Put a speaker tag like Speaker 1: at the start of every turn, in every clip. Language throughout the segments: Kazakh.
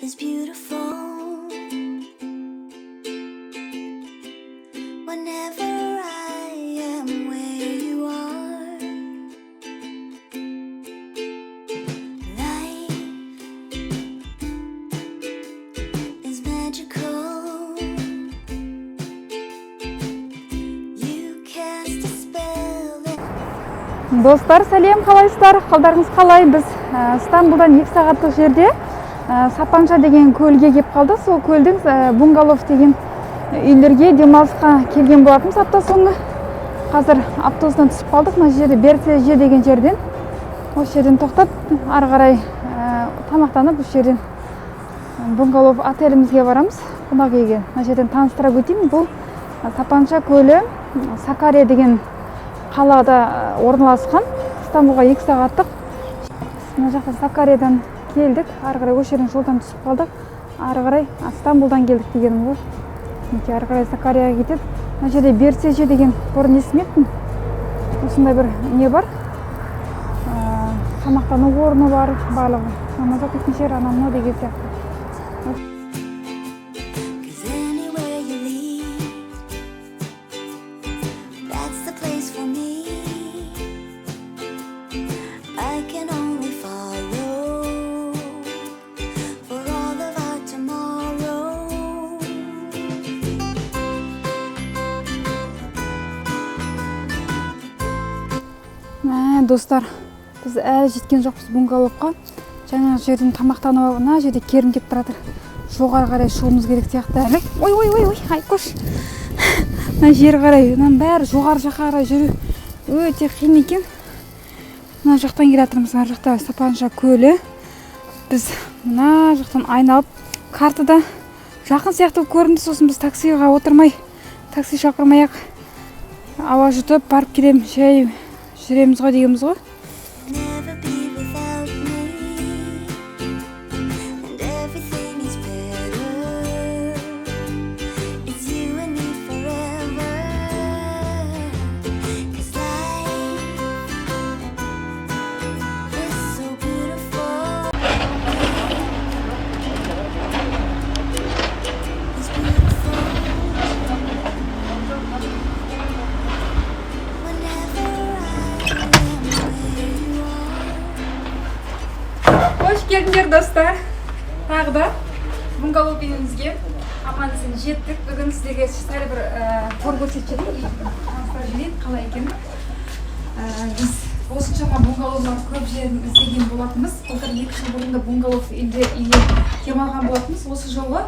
Speaker 1: is beautiful. Whenever I am where you are, life is magical. You cast a spell.
Speaker 2: Достар, сәлем, қалайсыздар? Қалдарыңыз қалай? Біз Стамбулдан 2 сағаттық жерде Сапанша деген көлге кеп қалдық. Сол көлдің Bungalov деген үйлерге демалысқа келген болатынбыз апта соңы. Қазір автобустан түсіп қалдық. Мына жерде Берцеже деген жерден. Осы жерден тоқтап, ары қарай тамақтанып, осы жерден Bungalov отелімізге барамыз. Қонақ үйге. Мына жерден таныстыра өтейін. Бұл Сапанша көлі Сакария деген қалада орналасқан. Стамбулға 2 сағаттық. Мына жақта Сакариядан келдік. Ары қарай осы жерден жолдан түсіп қалдық. Ары қарай Стамбулдан келдік дегенім ғой. Ары қарай Сакарияға кетеді. Мына жерде Берцеже деген орын естімеппін. Осындай бір не бар. Тамақтану орны бар, барлығы. Намаз оқитын жер анамно деген сияқты. Достар, біз әлі жеткен жоқпыз Bungalovқа. Жаңа жерден тамақтануына жерде керім кеп тұратыр. Жоғары қарай шығуымыз керек сияқты әлі. Ой, айқош. Мына жер қарай, мынаның бәрі жоғары жаққа қарай жүру өте қиын екен. Мына жақтан келе жатырмыз, ар жақта Сапанша көлі. Біз мына жақтан айналып, картада жақын сияқты көрінді, сосын біз таксиға отырмай, такси шақырмай-ақ ауа жұтып барып келем, шай жүреміз ғой дегеніміз ғой. Келдіңдер достар, тағы да Bungalov үйімізге аман-есен жеттік. Бүгін сіздерге сәл бір тор көрсетіп жүрейін, қалай екенін. Біз осыншама Bungalov'лар көп жерін іздеген болатынбыз. Былтыр 2 жыл бұрын да Bungalov үйде демалған болатынбыз. Осы жолы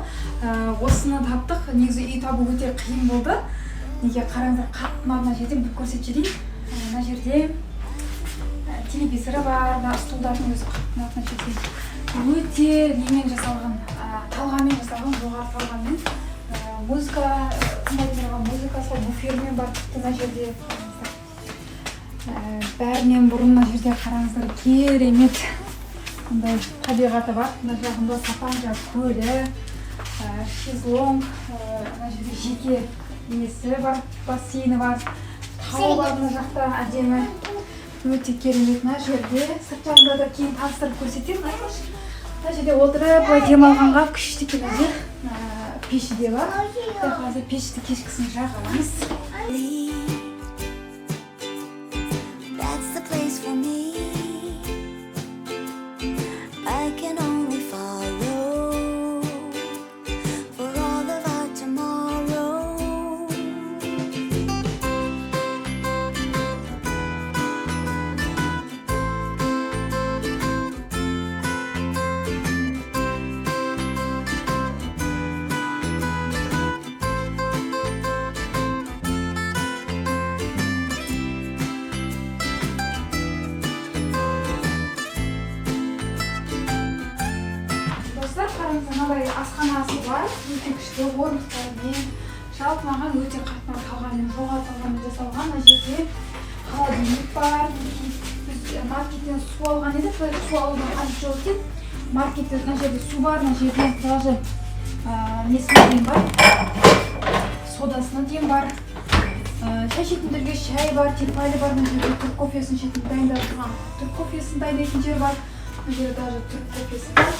Speaker 2: осыны таптық. Негізі үй табу өте қиын болды. Неге қараңыздар, қатты мына жерден бір көрсетіп жүрейін. Мына жерде телевизоры бар, стулдардың өзі қатты жерде. Өте немен жасалған, талғамен жасалған, жоғары талғамен. Музыка, тыңдайтын музыкасы, буфермен бар. Мына жерде бәрінен бұрын мына жерде қараңыздар, керемет бұндай табиғаты бар. Мына жағында Сапанша көлі, шезлонг, мына жерде жеке несі бар, бассейні бар. Тау бар мына жақта әдемі. Өте керемет. Мына жерде сырттарында да кейін таныстырып көрсетемін. Мына жерде отырып, демалғанға күшті екен өзі. Пеші де бар. Қазір пешті кешкісін жағамыз. Мынадай асханасы бар, өте күшті орындықтармен, жалпы маған өте қатты талғамен, жоғары талғамен жасалған. Мына жерде холодильник бар. Біз маркеттен су алған едік, су алудан қажет жоқ екен. Маркетте мына жерде су бар, мына жерде даже несіне дейін бар, содасына дейін бар. Шай ішетіндерге шай бар, тепалі бар. Мына жерде түрк кофесін ішетін дайындап тұрған, түрк кофесін дайындайтын жер бар. Мына жерде даже түрк кофесі бар.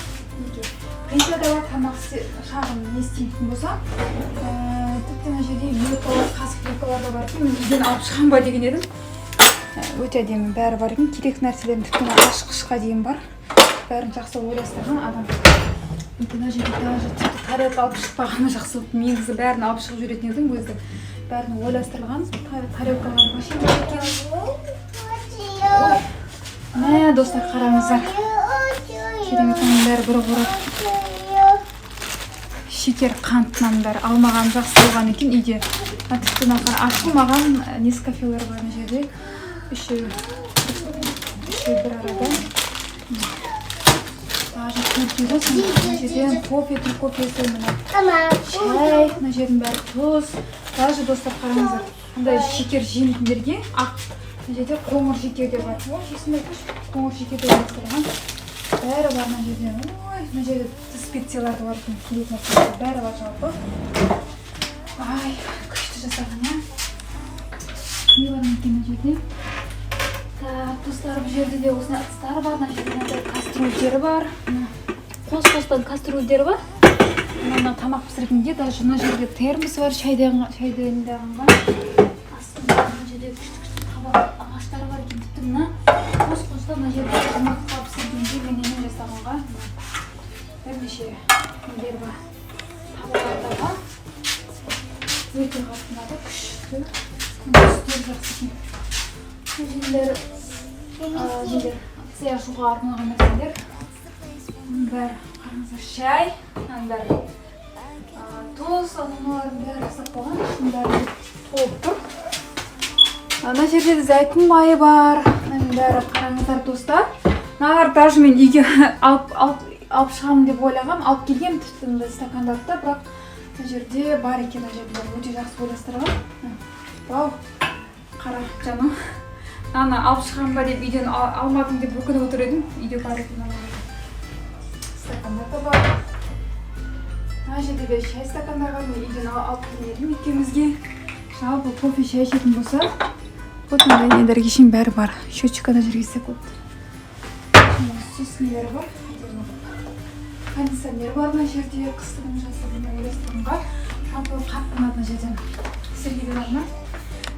Speaker 2: Қиса да бар тамақ шағын не істейтін болсам, тіпті мына жерде вилкалар, қасық вилкалар да бар екен. Мен үйден алып шығам ба деген едім. Өте әдемі бәрі бар екен. Керек нәрселерім тіпті ашқышқа дейін бар. Бәрін жақсы ойластырған адам. Мына жерде даже тіпті тарелка алып шықпағаны жақсы болды. Негізі бәрін алып шығып жүретін едім өзі. Бәрін ойластырылған. Тарелкалар вообще бар екен. Мә, достар, қараңыздар. Кереметінің бәрі бір қорап. Шекер қантынан бәрі алмаған жақсы болған екен үйде. Тіпті ашылмаған нескафелер бар мына жерде. Үшеу бір арада. Даже төртеуі мына жерден кофе, түр кофесі, шай, мына жердің бәрі тұз. Даже достар, қараңыздар. Қандай шекер жемдерге ақ. Мына жерде қоңыр шекер де бар. Шесінде қоңыр шекер де бастырған. Бәрі бар мына жерде. Мына жерде специялар да бар. Бәрі бар жалпы. Ай, күшті жасаған, я. Не бар екен мына жерде? Достар, бұл жерде де осындай ыдыстар бар. Мына жерде мынандай кастрюльдері бар. Қос-қостан кастрюльдері бар. Мына тамақ пісіргенге даже мына жерде термос бар, шайдайындағанға. Астында мына жерде күшті табақ ағаштары бар екен. Тіпті мына қос-қостан мына жерде жұмыртқа пісіргенге менен жасағанға бірнеше нелер бар. Табақтарға өте қатынады, күшті. Үстері жақсы екен. Жеңдер акция ашуға арналған нәрселер. Бәрі қараңыздар, шай, бәрі тұз, аналардың бәрі жасап қойған. Бәрі толып тұр. Ана жерде зәйтүн майы бар. Бәрі қараңыздар, достар. Нар даже мен үйге алып шығамын деп ойлағам. Алып келгем тіпті стакандарды, бірақ мына жерде бар екен. Мына жерде өте жақсы ойластырған. Вау, қара жаным. Ана алып шығам ба деп үйден алмадым деп өкініп отыр едім. Үйде бар екен. Стакандар да бар. Мына жерде де шай стакандар бар. Мен үйден алып келдім екеумізге. Жалпы кофе шай ішетін болса, вот мындай нелерге шейін бәрі бар. Счетчикада жүргізсе көп. Сүс нелері бар. Кондиционер бар мына жерде. Қыстығын жасы бұны ойластырғанға. Жалпы қатты мына жерден сергейден алма.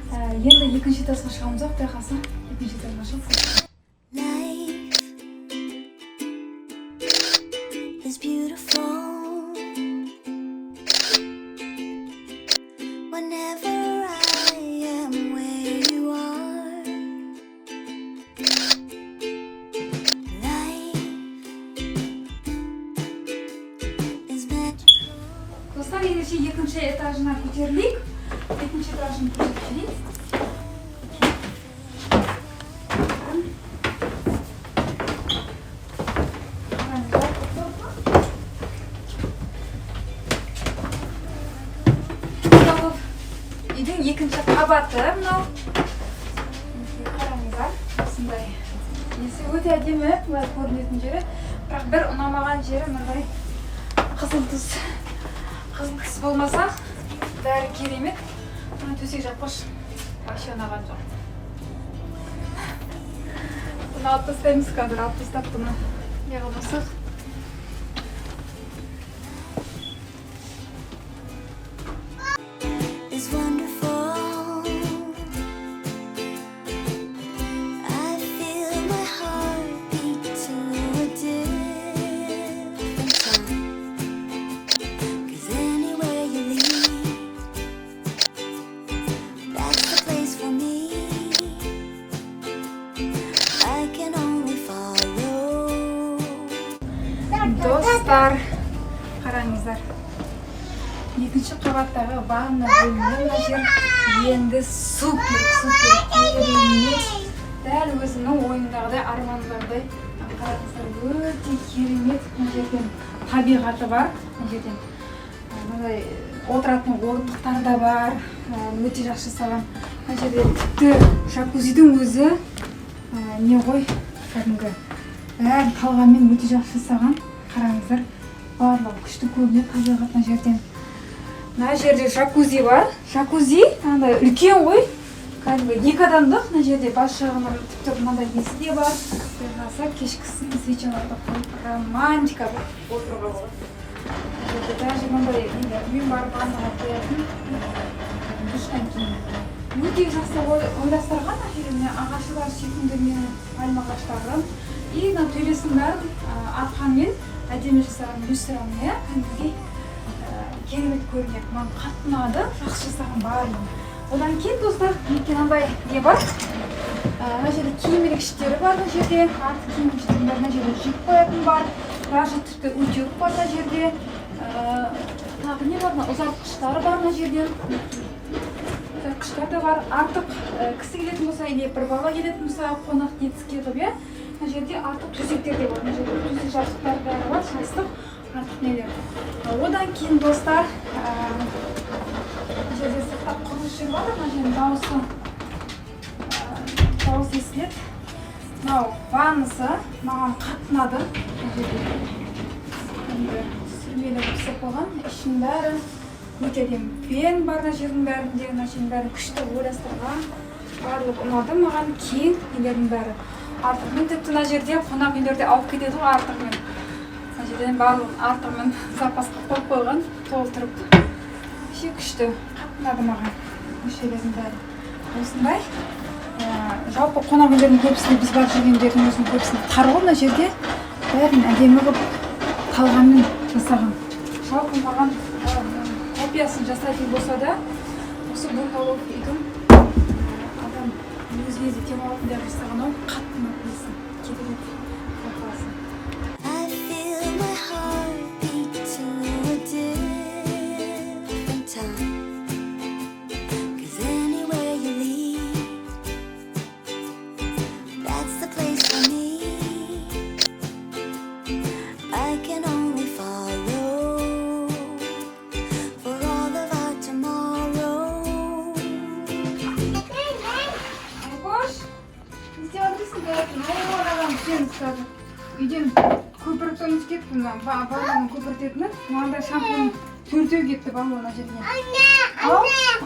Speaker 2: Енді екінші тасқа шығамыз ақ, тайқасы екінші тасқа шығып.
Speaker 1: Life is beautiful whenever I am where you are. Life is magical.
Speaker 2: Достар, ендеше екінші этажына көтерілейік. Екінші этажын көрсетейік. Үйдің екінші қабаты мынау. Қараңыздар, осындай. Несі өте әдемі, бұлай көрінетін жері. Бірақ бір ұнамаған жері мынандай қызыл түс. Қызыл түс болмаса, бәрі керемет. Төсек жапқыш. Вообще ұнаған жоқ. Бұны алып тастаймыз, қазір алып тастап бұны не қылмасақ.
Speaker 1: Is wonderful. I feel my heart beat to a different time. 'Cause anywhere you lead, that's the place for me. I can only follow.
Speaker 2: Достар, қараңыздар. Екінші қабаттағы ванна бөлмесі мына жер енді супер керемет. Дәл өзімнің ойымдағыдай, армандағыдай. Қараңыздар, өте керемет. Мына жерден табиғаты бар. Мына жерден мынандай отыратын орындықтар да бар. Өте жақсы жасаған. Мына жерде тіпті жакузидің өзі не ғой, кәдімгі бәрін талғанмен өте жақсы жасаған. Қараңыздар, барлығы күшті көрінеді табиғат мына жерден. Мына жерде жакузи бар. Жакузи, андай үлкен ғой. Кәдімгі екі адамдық. Мына жерде бас жағында тіпті мынандай несі де бар. қалса кешкісін свечаларды қойып романтика болып отыруға болады. Даже мындай мен барып ваннаға қоятын душтан кейін өте жақсы ойластырған әжеме ағашы бар сүйкімді менің пальма ағаштарым и мына төбесінің бәрін арқанмен әдемі жасаған люстраны, иә, кәдімгідей керемет көрінеді. Маған қатты ұнады, жақсы жасаған барлығын. Одан кейін достар, менде мынандай не бар. Мына жерде киім ілгіштері бар, мына жерде артық киім ілгіштердің бәрі мына жерде жіп қоятын бар. Даже тіпті утюг бар мына жерде. Тағы не бар? Ұзартқыштары бар мына жерде. Ұзартқыштар да бар. Артық кісі келетін болса, или бір бала келетін болса, қонақ нетіске қылып, иә. Мына жерде артық төсектер де бар. Мына жерде төсек жастықтар бәрі бар, жастық, артық нелер. Одан кейін достар, мына жерде сыртта құрылыс жер бар, мына жерде дауыс естіледі. Мынау ваннасы маған қатты ұнады. Мына жерде енді сүрмелі пісіп қойған, ішінің бәрі өте әдемі. Фен бар мына жердің бәрінде, мына жердің бәрі күшті ойластырған. Барлығы ұнады маған, кең нелердің бәрі. Артығымен тіпті мына жерде қонақ үйлерде алып кетеді ғой артығымен. Мына жерден барлығын артығымен запасқа қойып қойған, толтырып. Ше күшті, қатты ұнады маған. Мүшелердің бәрі осындай. Жалпы қонақ үйлердің көбісінде біз барып жүрген жердің өзінің көбісінде тар ғой мына жерде. Бәрін әдемі қылып талғанмен жасаған. Жалпы маған копиясын жасайтын болса да, осы бунгало үйдің адам өзіне де демалатын деп жасаған ол қатты ұнатпайсың. Керемет қопасын.
Speaker 1: I feel my heart beat to a different time. 'Cause anywhere you lead, that's the place for me. I can only follow for all of our tomorrow.
Speaker 2: Aybosh, ne isteyapsın hayatım? Ne oradan düşeniz tabii. Үйден көпіртіп өтіп кетті мына баланың көпіртетіні. Мынандай шампунь төртеу кетті баланың жерге.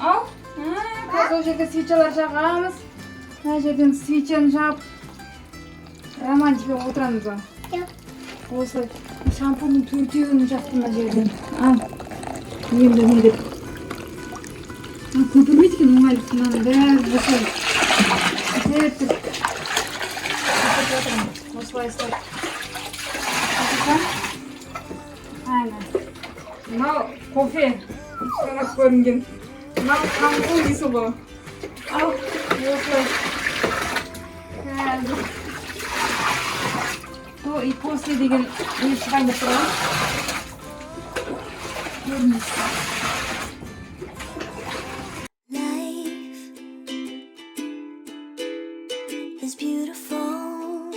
Speaker 2: Ал. Қазір ол жерде свечалар жағамыз. Мына жерден свечаны жағып романтика отырамыз ба? Осылай шампуньның төртеуін жақтым мына жерден. Ал. Енді не деп? Көпірмейді екен оңайлық мынаның бәрі осылай. Осылай істеп. Aynen. Мынау кофе. Санап көрінген. Мынау шампунь дейсі бұл. Ал, осылай. Қазір. До и после деген үй шығайын деп тұрған. Көрінесіз.
Speaker 1: Life is beautiful.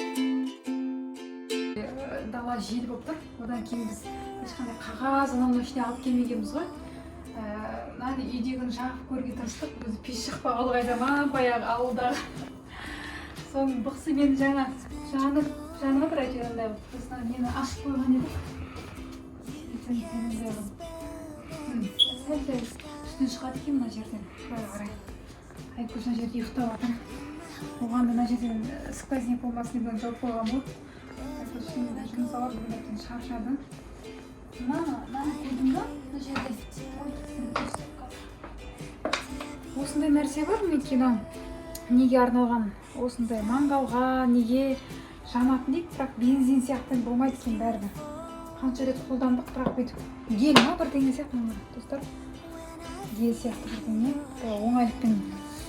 Speaker 2: Дала жел болып тұр. Одан кейін біз ешқандай қағаз анау ішіне алып келмегенбіз ғой. Мынаны үйдегіні жағып көруге тырыстық. Өзі пеш шықпағалы қайдама, баяғы ауылдағы. Соның бұқсы мені жаңа жанып тұр әйтеуір. Осыдан мені ашып қойған еді. Сәл үстіне шығады екен мына жерден. Былай қарай. Айкөш мына жерде ұйықтап жатыр. Оған да мына жерден сквозняк болмасын деп жауып қойған бұл. Жұмыс ауыр бүгін шаршады. Мынаны көрдің ба? Мына жерде осындай нәрсе бар мінекей. Неге арналған? Осындай мангалға, неге жанатын дейді, бірақ бензин сияқты болмайды екен бәрібір. Қанша рет қолдандық, бірақ бүйтіп гель ма бірдеңе сияқты мына достар. Гель сияқты бірдеңе. Оңайлықпен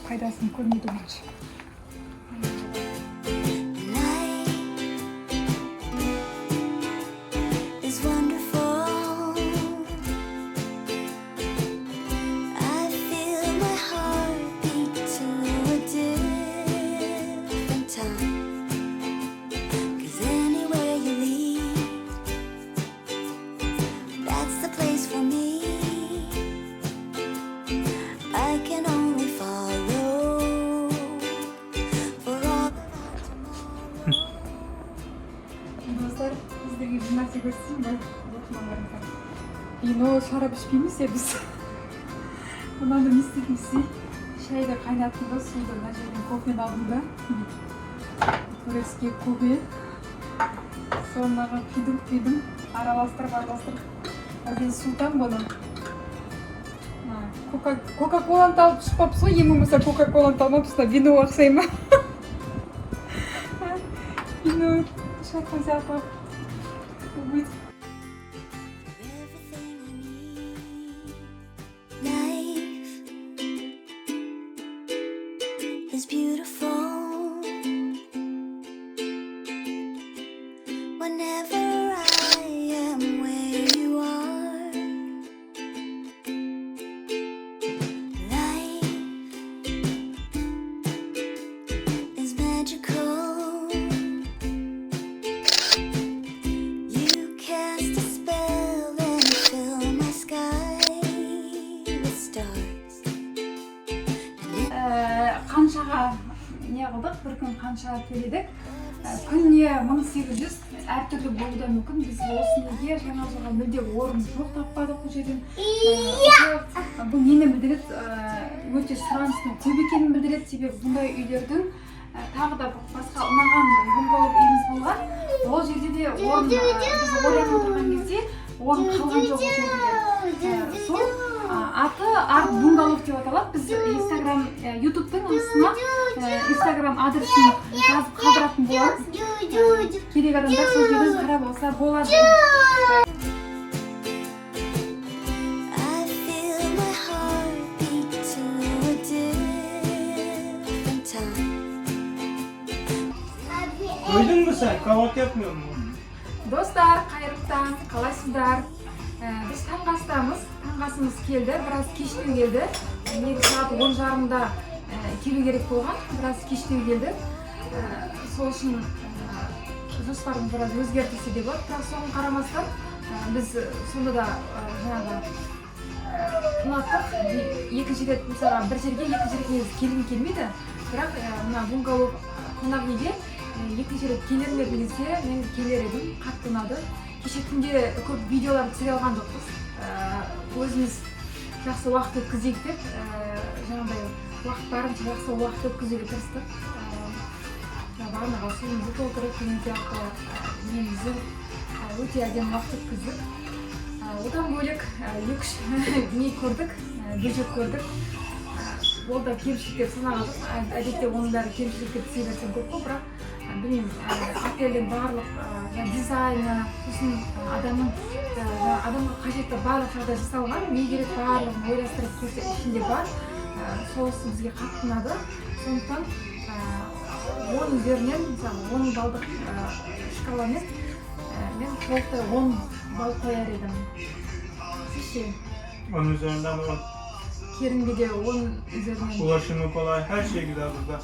Speaker 2: пайдасын көрмейді онша.
Speaker 1: Is wonderful. I feel my heart beat to a different time. 'Cause anywhere you lead, that's the place for me. I can only follow for all.
Speaker 2: Dostlar, sizlerге bir нәрсе көрсетейін бе? Вино шарап ішпейміз я біз. Мынаны не істейтін шайды қайнаттым да суды мына жерден кофені алдым да. Турецкий кофе. Sonraga kuyдum араластырып Азиз Султан bunu. Кока-коланы алып ішіп қапсыз ғой, ең болмаса кока-коланы алмапсыз да вино ұқсай ма? Вино ішіватқан сияқты бүйтіп.
Speaker 1: Life is beautiful whenever I am where you are. Life is magical. You cast a spell and fill my sky with stars.
Speaker 2: Қаншаға не қылдық, бір күн қаншаға төледік. Күніне 1800 әртүрлі болуы да мүмкін. Біз осы неге жаңа жылға мүлде орын жоқ таппадық бұл жерден. Бұл нені білдіреді? Өте сұраныстың көп екенін білдіреді. Себебі бұндай үйлердің тағы да басқа ұнаған бунгало үйіміз болған. Ол жерде де орын біз ойланып отырған кезде орын қалған жоқ ол жерде. Сол аты арт бунгало деп аталады. Біз Instagram, YouTube'тың астына Instagram адресін жазып қалдыратын боламыз. Керек адамдар сол жерден қарап алса болады.
Speaker 1: I feel my heart beat to a different time.
Speaker 3: Duydun mu sen? Kahvaltı yapmıyor mu?
Speaker 2: Достар, қайырлы таң, қалайсыздар? Біз таңғы астамыз, таңғы асымыз келді, біраз кештеу келді. Негізі сағат 10:30-да келу керек болған, біраз кештеу келді. Сол үшін жоспарымыз біраз өзгертілсе де болады. Бірақ соған қарамастан біз сонда да жаңағы ұнаттық. Екінші рет мысалға бір жерге екі жерге келгім келмейді. Бірақ мына бунгало қонақ үйге екінші рет келер ме дегенде мен келер едім, қатты ұнады. Кеше түнде көп видеоларды түсіре алған жоқпыз. Өзіміз жақсы уақыт өткізейік деп, жаңағыдай уақыт барынша жақсы уақыт өткізуге тырыстық. Бағанағы суымызды толтырып, деген сияқты немізді өте әдемі уақыт өткіздік. Одан бөлек 2-3 не көрдік, бөжек көрдік. Ол да кемшілік деп санағанбыз. Әдетте оның бәрі кемшілік деп сезбесем көп қой, бірақ білмеймін, отельдің барлық дизайны, сосын адамға қажетті барлық жағдай жасалған, не керек барлығын ойластырып ішінде бар. Сосы бізге қатты ұнады. Сондықтан 10 üzerinden, мысалы 10 балдық шкаламен мен толықтай 10 бал қояр едім. Siz şey,
Speaker 3: 10 üzerinden 10.
Speaker 2: Kerim'de de 10 üzerinden.
Speaker 3: Ulaşımı kolay, her şey güzel burada.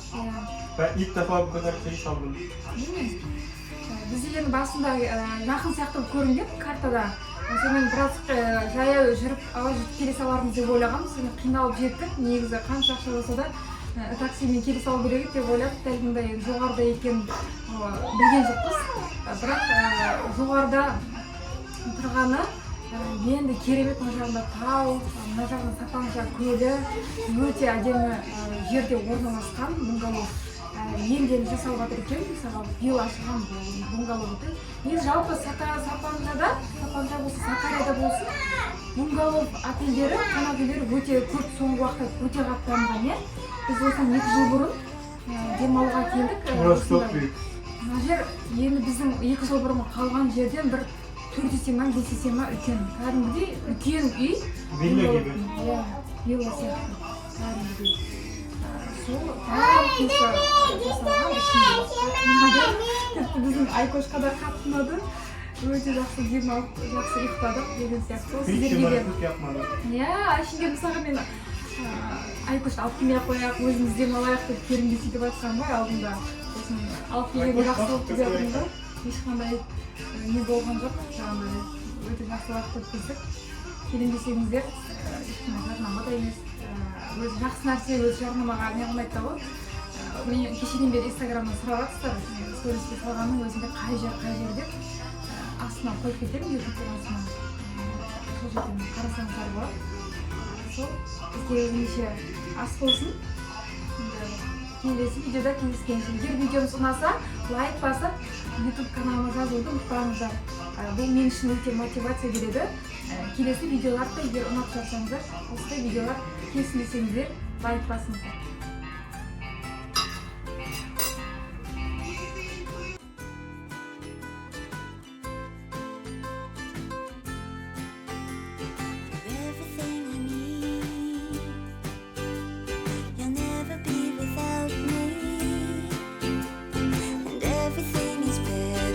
Speaker 3: Ben ilk defa bu kadar keyif aldım.
Speaker 2: Білмеймін. Біз енді басында жақын сияқты көрінген картада. Сонымен біраз жаяу жүріп ала жүріп келе салармыз деп ойлағанбыз. Қиналып жеттік. Негізі қанша ақша болса да таксимен келе салу керек деп ойлап, дәл мұндай жоғарыда екенін білген жоқпыз. Бірақ жоғарыда тұрғаны енді керемет, мына жағында тау, мына жағында Сапанша көлі, өте әдемі жерде орналасқан бунгало. Енді жасалып жатыр екен, мысалы биыл ашылған бунгало отель. Негізі жалпы Сапаншада болсын, Сакарияда болсын, бунгало отельдері, қонақ үйлері өте көп, соңғы уақытта өте қатты дамыған. Біз осыдан 2 жыл бұрын демалуға келдік.
Speaker 3: Burası çok büyük.
Speaker 2: Мына жер енді біздің 2 жыл бұрын қалған жерден бір 4 есе ма, 5 есе ма үлкен. Кәдімгідей үлкен үй.
Speaker 3: Villa gibi.
Speaker 2: Иә, вилла сияқты. Кәдімгідей. Сол барлық жасалған ішінде. Тіпті біздің Айкошқа да қатты ұнады. Өте жақсы демалып, жақсы ұйықтадық деген сияқты.
Speaker 3: Hiç şımarıklık yapmadım.
Speaker 2: Иә, ішінде мысалға мен Айкошты алып келмей қояйық, өзіміз демалайық деп Керімге сөйтіп айтқан ғой алдында. Сосын алып келгенде жақсы болып деп жатырмын да. Ешқандай не болған жоқ. Жаңағыдай өте жақсы уақыт өткіздік. Келем десеңіздер, ешқандай жарнама да емес. Өзі жақсы нәрсе, өзі жарнамаға не қылмайды да ғой. Мен кешеден бері Инстаграмнан сұрап жатсыздар, сториске салғанның өзінде қай жер деп астына қойып кетемін, ютубтың астына. Сол жерден қарасаңыздар болады. Сол бізге неше ас болсын. келесі видеода кездескенше. Егер видеомыз ұнаса, лайк басып, YouTube каналыма жазылуды ұмытпаңыздар. Бұл мен үшін өте мотивация береді. Келесі видеоларды егер ұнап жатсаңыздар, осындай видеолар келсін десеңіздер, лайк басыңыздар.